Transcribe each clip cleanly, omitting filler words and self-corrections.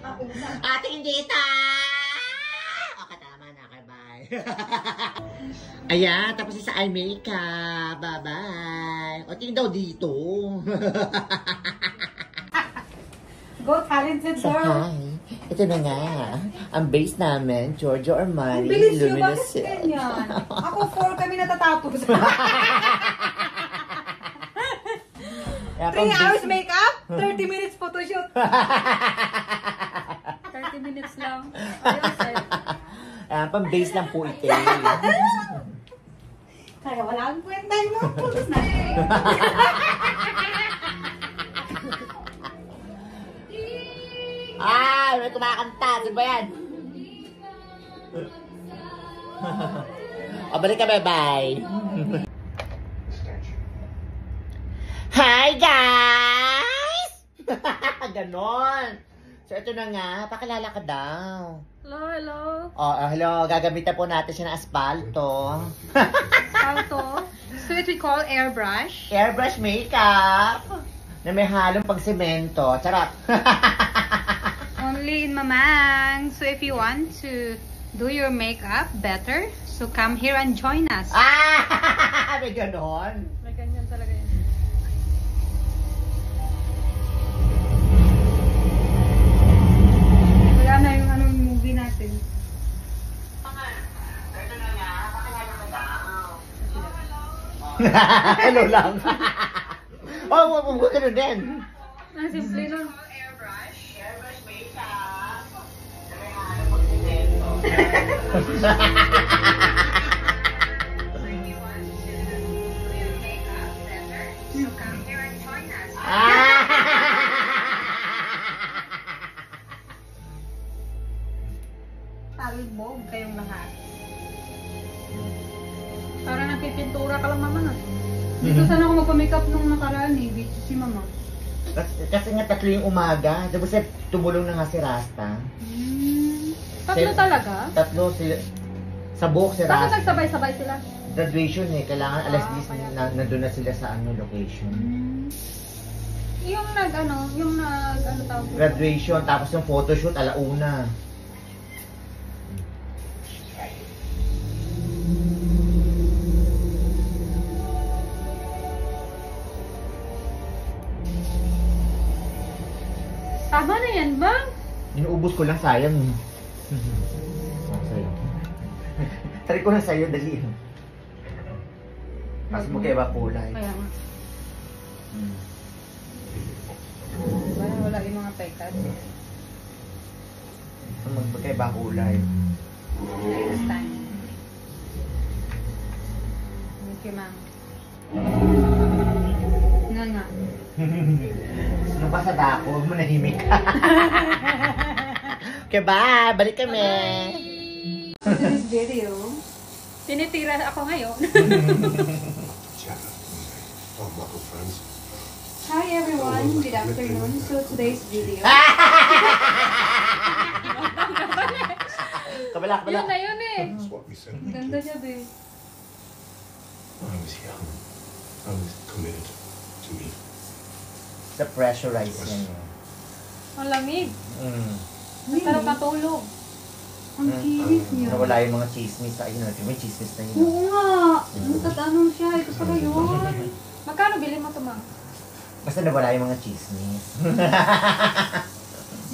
Ate Indita! Okay, tama na. Okay, bye. Ayan, tapos sa eye makeup. Bye-bye. O, tingin daw dito. Go, talented So, girl. hi. Ito na nga. Ang base namin, Giorgio Armani. Ang bilis nyo, Luminous bakit Silk. ganyan? Ako 4 kami natatapos. 3 hours makeup, 30 minutes photoshoot. 30 minutes lang. Pang-base lang po ito. Kaya wala akong kwenta yung mga photos na Ay, may kumakanta. Sino ba yan? O, balik ka, bye-bye. Hi, guys! Ganon. So, ito na nga. Pakilala ka daw. Hello, hello. Oh, hello. Gagamitan po natin siya ng asfalto. Auto. So it we call airbrush. Airbrush makeup. Na may halong pagsemento. Charot. Only in Mamang. So if you want to do your makeup better, so come here and join us. Ah! May ganon. May ganyan talaga yun. Wala na yung anong movie natin. Hello lang. Oh, huwag ka din. Ah, simple nun. Talbog kayong lahat. Parang napipintura ka lang, mama, na. Dito sana ako magpa-makeup nung nakaraan eh. Dito si mama. Kasi nga 3 yung umaga. Tapos tumulong na nga si Rasta. Tatlo talaga? 3 sila. Sa buhok si Bakit Rasta. nagsabay-sabay sila? Graduation eh. Kailangan alas 10 kaya. nandun na sila sa location. Yung tawag ko? Graduation. Tapos yung photoshoot alauna. Tama na yan, bang? Inuubos ko lang, sayang. Sa'yo. Try ko lang sa'yo, dali. Kasi magkaiba kulay. Kaya nga. Wala yung mga pekat. Magkaiba kulay. Next time. Thank you, ma'am. Nga. Ano ba sa dako? Huwag mo nahimik ka. Okay, bye! Balik kami! This video. Tinitira ako ngayon. Hi everyone, good afternoon. So today's video. Kabala. Yun na yun eh. That's what we said. Ganda niya, be. I was young. I was committed to me. Sa pressurize yan yun. Ang lamig. Sarap matulog. Ang kinis niya. Nawala yung mga chismis sa inyo. May chismis na yun. Oo nga. Nagtatanong siya. Ito pala yun. Magkano bilhin mo ito, ma'am? Basta nawala yung mga chismis.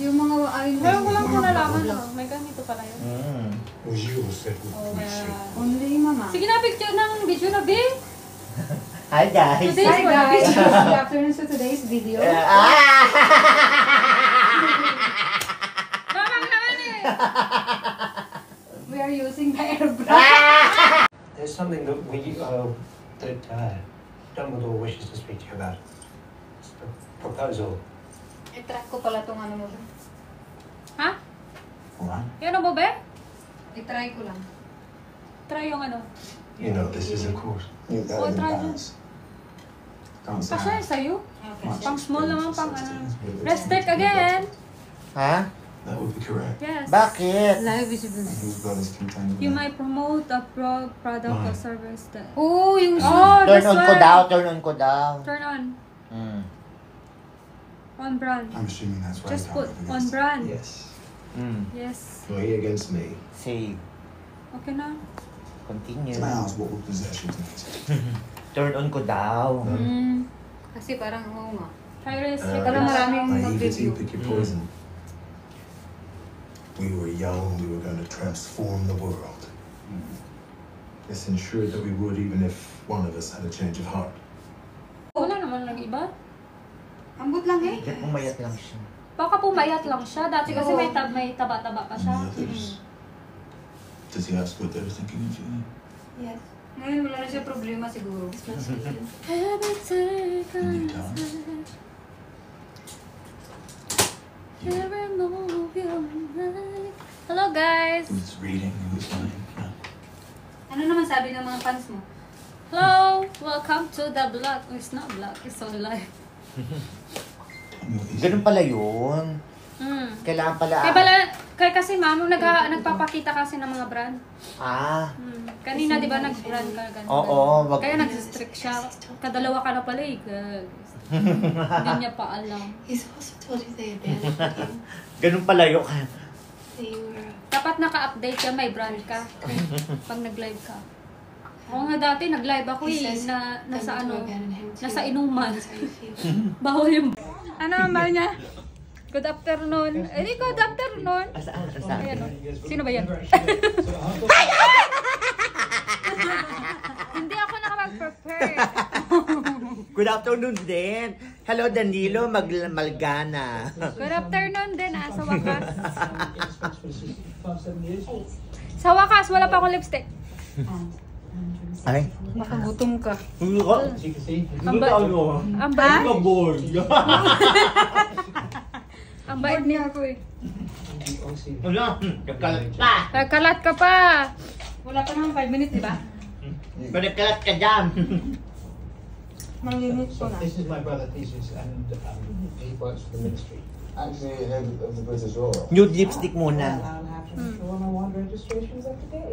Yung mga ayun. Pero ko lang po nalaman. May ganito pala yun. Well, you said we Only mama. Sige na, picture ng video na, be. Hi guys! Hi guys! Good afternoon to today's video. Mamang naman eh! We are using the airbrush. There's something that Dumbledore wishes to speak to you about. It's a proposal. I-track ko pala itong ano mo. Ha? What? Yan mo ba? I-try ko lang. Try yung ano. You know, this is a course. You Oh, gotta try balance. Don't Kasya sound yung sa'yo. much Pang small naman, pang experience ano. in Let's take again. Ha? That would be correct. Yes. Bakit? Live visibility. His brother's contending. You might promote a product or service that... Oh, yung Oh, Turn this on one. ko daw, turn on ko daw. Turn on. On brand. I'm assuming that's why Just you put can't on brand. Yes. Yes. You're here against me. Save. Okay na. Continue. Can I ask what would possess you tonight? Turn on ko daw. Kasi parang, oo nga. Tyrus, Uh, parang maraming Naivety, mag-review. pick your poison. We were young, we were going to transform the world. This ensured that we would, even if one of us had a change of heart. Wala naman lang iba. Ambot lang eh. Bakit pumayat lang siya? Baka pumayat lang siya. Dati kasi may taba-taba pa siya. And the others? Does he ask what they're thinking of you? Yes. Ngayon wala na siya problema siguro. And you don't? Hello guys! Who's reading? Who's lying? No. Ano naman sabi ng mga fans mo? Hello! Welcome to the vlog. Oh, it's not vlog, it's on live. Tell me what you Ganun think. pala yun. Kailangan pala... Kaya kasi ma'am, nung nagpapakita kasi ng mga brand. Kanina di ba nag-brand ka ganun? Oo, wag- Kaya nag-strict siya. Kadalawa ka na pala eh. Hindi niya pa alam. He's also told you they abandoned you. Ganun pala yun. They were Dapat naka-update ka, may brand ka. Pag nag-live ka. Oo nga dati, nag-live ako eh. Nasa ano, nasa inuman. That's how you feel. Bawal yung... Ano ang mahal niya? Good afternoon. Eh, good afternoon. Saan? Saan? Ayan, oh. Sino ba yan? Hindi ako nakapag-prepare. Good afternoon din. Hello Danilo Malgana. Good afternoon din sa wakas. Sa wakas, wala pa akong lipstick. Ay. Makagutom ka. Ang bait. Ang bait niya ako eh. Wala. Nagkalat ka. Kalat ka pa. Wala pa naman 5 minutes, di ba? Nagkalat ka dyan. Manginit ko na. This is my brother Theseus, and he works for the ministry. Actually, head of the British Royal. Nude lipstick muna.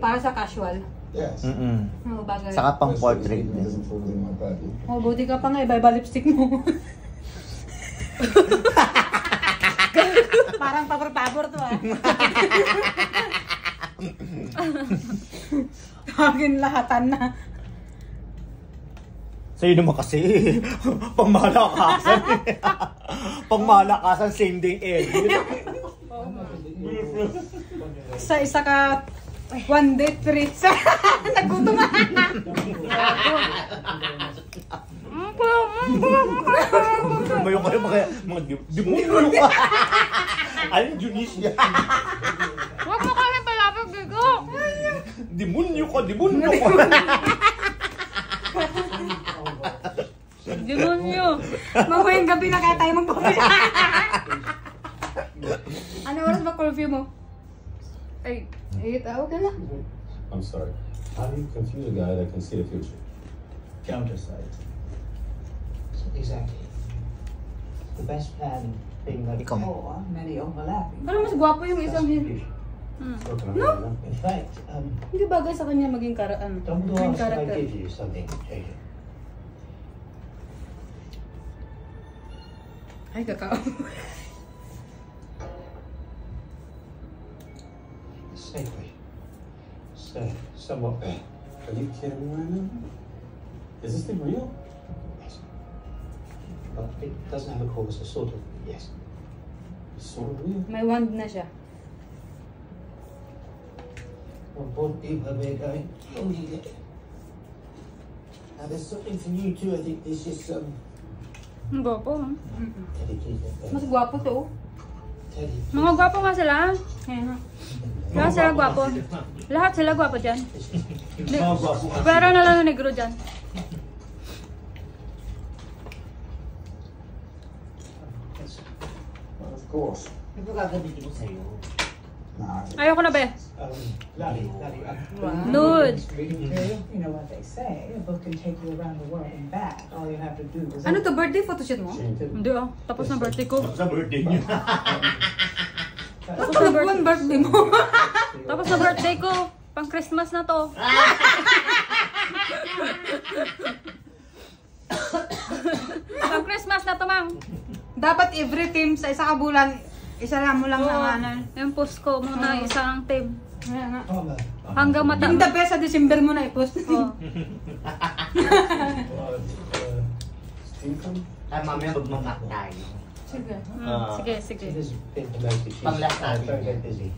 Para sa casual. Yes. Oo, bagay. Saka pang portrait It din. doesn't fall within my purview. Oh, buti ka pa nga, iba-iba lipstick mo. Parang pabor-pabor to ah. Tawagin lahatan na. Sa'yo naman kasi. Pangmalakasan. Pangmalakasan same day edit. Sa isa ka 1 day free. Nagutom na. Mayo kayo mga demonyo ka. Alin Junisya? Huwag mo kami palapag, Bigo. Demonyo ka, demonyo ka. Demonyo. Mamayang gabi na kaya tayo mag-coffee. Ano oras ba curfew mo? Ay, 8 okay lang. I'm sorry. How do you confuse a guy that can see the future? Counter sight. Exactly. The best plan being that Ikaw. many overlapping. Parang mas gwapo yung isang hin. No? In fact, Hindi bagay sa kanya maging Dumbledore green asked if I character. give you something, Jacob. Ay, kakao. Safely. Somewhat bad. Are you kidding me right now? Is this thing real? Yes. But it doesn't have a cause, a sort of, yes. It's sort of real. May wand na siya. Well, both people are going, oh, yeah. Now, there's something for you too. I think this is Ang gwapo, ha? Teddy, please. Mas gwapo to. Teddy. Mga gwapo nga sila. Ayan ha. Lahat sila gwapo. Lahat sila gwapo dyan. Pero na lang yung negro dyan. Well, of course. Ano gagamitin ko sa'yo? Nah, Ayoko na ba? Larry. Nude. You know what they say, a book can take you around the world and back. All you have to do is... Ano to? Birthday photoshoot mo? Hindi ah. Tapos na birthday ko. Sa birthday niya. Tapos na birthday mo. Tapos na birthday ko. Pang Christmas na to. Pang Christmas na to, mang. Dapat every team sa isa ka bulan, isa lang mo lang Oo. ang ano. Yung post ko muna, Oo. isang team. Kaya nga. Hanggang mata... Yung the best sa December mo na i-post. Oo. Income? Ay, mamaya magmamak tayo. Sige. Sige, sige. It is been promoted. She's Pang-last natin very, very yan. busy.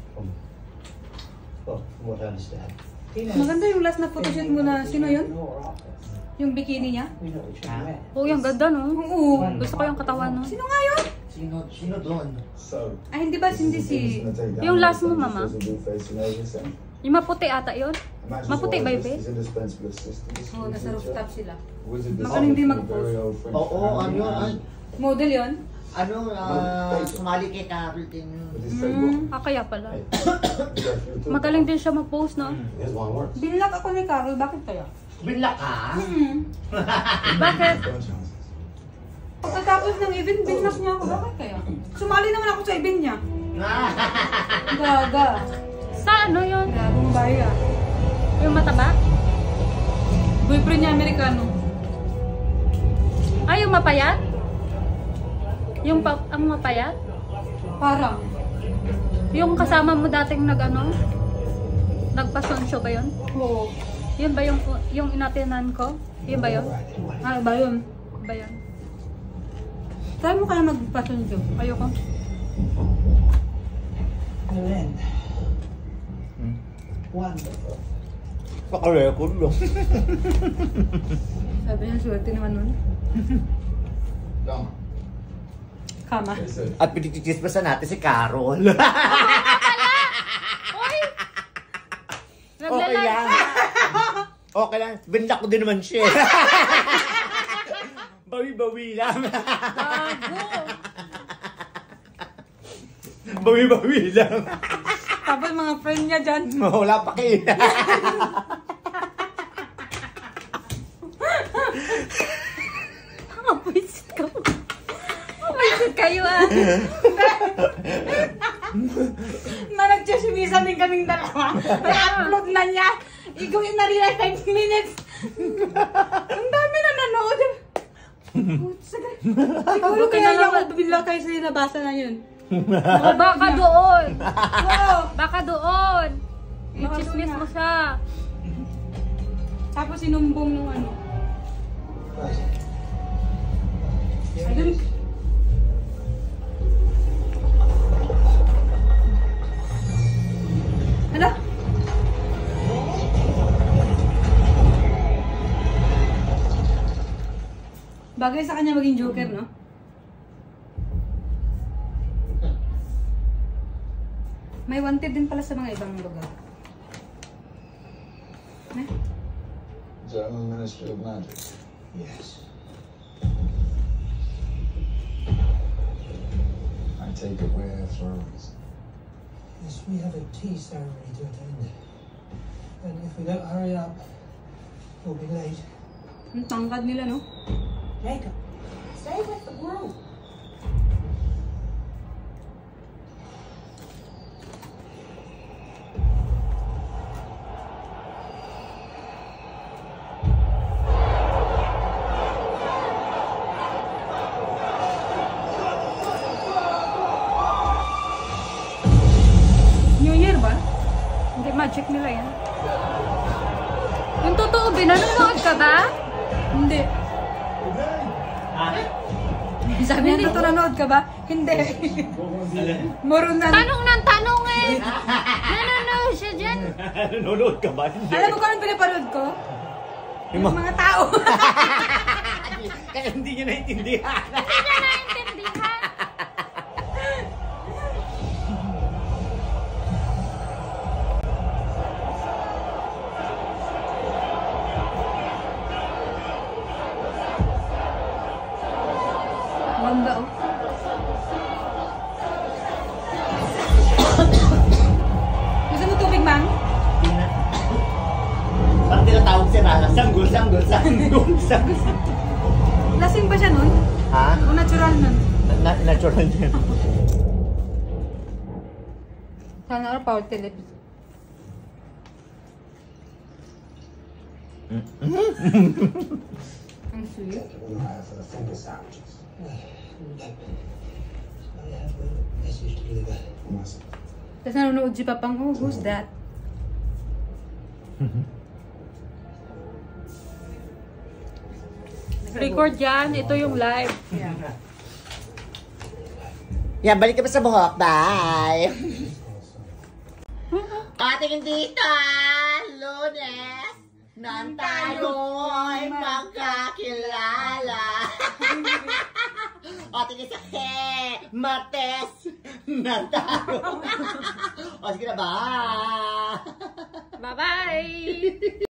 From what I understand. Maganda yung last na photoshoot mo na, sino yun? Yung bikini niya? We know each other. Oo, yung ganda, no? Oo. Gusto ko yung katawan, no? Sino nga yun? Sino doon? So, Ay, hindi ba hindi si... Yung last mo, mama? Yung maputi ata yun? Maputi ba yun, be? Oo, nasa rooftop sila. Baka hindi mag-post. Oo, ano yun? Model yun? Ano, sumali kay Carol din. Kaya pala. Magaling din siya mag-post, no? Binlock ako ni Carol, bakit kaya? Binla ka? Bakit? Pagkatapos ng event, binlock niya ako, bakit kaya? Sumali naman ako sa event niya. Gaga. Sa ano yun? Gagong baya. Yung mataba? Boyfriend niya Amerikano. Ay, yung mapayat? Ang mapayat? Parang. Yung kasama mo dating nag-ano? Nagpa-son show ba yun? Oo. Yun ba yung inatinan ko? Yun ba yun? Ay, ba yun? Ba yun? Saan mo kaya magpasundo? Ayoko. Loren. Wonderful. Paka-record lang. Sabi niya, swerte naman nun. Kama. At pinititispasan natin si Carol. Uy! Okay lang. Okay lang. Binla ko din naman siya. Bawi-bawi lang. Bawi-bawi lang. Tapos mga friend niya dyan. Wala pa kayo. Mapwisit ka mo. Mapwisit kayo ah. Na nagchasimisan din kaming dalawa. Na-upload na niya. Ikaw yung na-realize 5 minutes. Ang dami na nanood. Siguro kaya lang ako bumila kayo sa nabasa na yun. O baka doon. Oo. Baka doon. Baka I-chismis doon mo na. siya. Tapos sinumbong nung ano. Ayun. Ano? Bagay sa kanya maging joker, no? May wanted din pala sa mga ibang lugar. Eh? German Ministry of Magic. Yes. I take it we're thrones. Yes, we have a tea ceremony to attend. And if we don't hurry up, we'll be late. Ang tangkad nila, no? Jacob, stay with the group. New Year ba? Hindi, magic nila yan. Yung totoo, nanonood ka ba? Hindi. Sabi niya, totoo nanood ka ba? Hindi. Moron na. Tanong ng tanong eh! Nanonood siya dyan. Nanonood ka ba? Alam mo kung anong pinapanood ko? Yung mga tao. Kaya hindi niya naintindihan. Hindi niya naintindihan. Ganda, oh. Gusto mo tubig, Mang? Parang tinatawag si Rana. Sanggol, sanggol, sanggol, sanggol. Lasing ba siya nun? Ha? O natural nun? Natural yan. Sana or power tele. Ang sweet. For the finger sandwiches. Tapos nanonood si Papang, oh, who's that? Record yan. Ito yung live. Yan, balik kami sa buhok. Bye! Ating dito, Lunes, nang tayo'y magkakilala. Ating isa, Martes, nang tayo. O, sige na, bye! Bye-bye!